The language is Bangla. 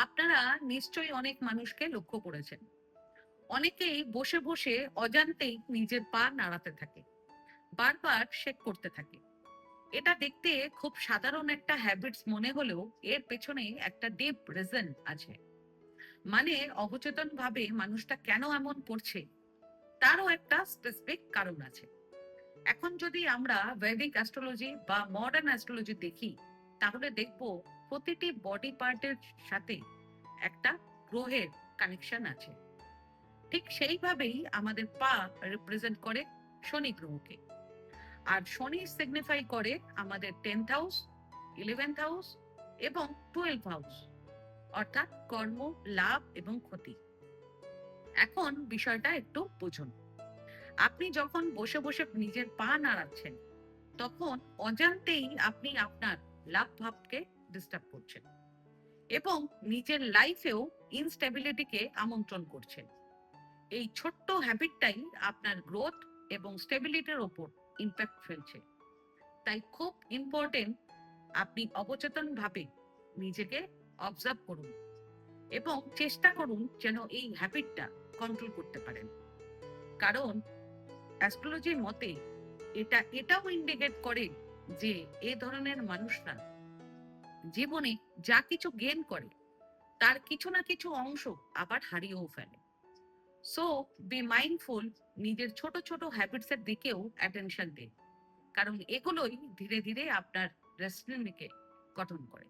আপনারা নিশ্চয়ই অনেক মানুষকে লক্ষ্য করেছেন। অনেকেই বসে বসে অজান্তেই নিজের পা নাড়াতে থাকে, বারবার শেক করতে থাকে। এটা দেখতে খুব সাধারণ একটা হ্যাবিটস মনে হলেও এর পেছনে একটা ডিপ রিজন আছে। মানে অবচেতন ভাবে মানুষটা কেন এমন করছে তারও একটা স্পেসিফিক কারণ আছে। এখন যদি আমরা বৈদিক অ্যাস্ট্রোলজি বা মডার্ন অ্যাস্ট্রোলজি দেখি, তাহলে দেখব প্রতিটি বডি পার্টের সাথে একটা গ্রহের কানেকশন আছে। ঠিক সেইভাবেই আমাদের পা রিপ্রেজেন্ট করে শনি গ্রহকে। আর শনি সিগনিফাই করে আমাদের 10th হাউস, 11th হাউস এবং 12th হাউস, অর্থাৎ কর্ম, লাভ এবং ক্ষতি। এখন বিষয়টা একটু বুঝুন। আপনি যখন বসে বসে নিজের পা নাড়াচ্ছেন, তখন অজান্তেই আপনি আপনার লাভ ভাবকে ডিস্টার্ব করছেন এবং নিজের লাইফেও ইনস্টেবিলিটিকে আমন্ত্রণ করছেন। এই ছোট্ট হ্যাবিটটাই আপনার গ্রোথ এবং স্টেবিলিটির ওপর ইম্প্যাক্ট ফেলছে। তাই খুব ইম্পর্টেন্ট, আপনি অবচেতন ভাবে নিজেকে অবজার্ভ করুন এবং চেষ্টা করুন যেন এই হ্যাবিটটা কন্ট্রোল করতে পারেন। কারণ অ্যাস্ট্রোলজির মতে এটাও ইন্ডিকেট করে যে এই ধরনের মানুষরা জীবনে যা কিছু গেইন করে তার কিছু না কিছু অংশ আবার হারিয়েও ফেলে। সো বি মাইন্ডফুল, নিজের ছোট ছোট হ্যাবিটস এর দিকেও অ্যাটেনশন দিন, কারণ এগুলোই ধীরে ধীরে আপনার ডেস্টিনিকে গঠন করে।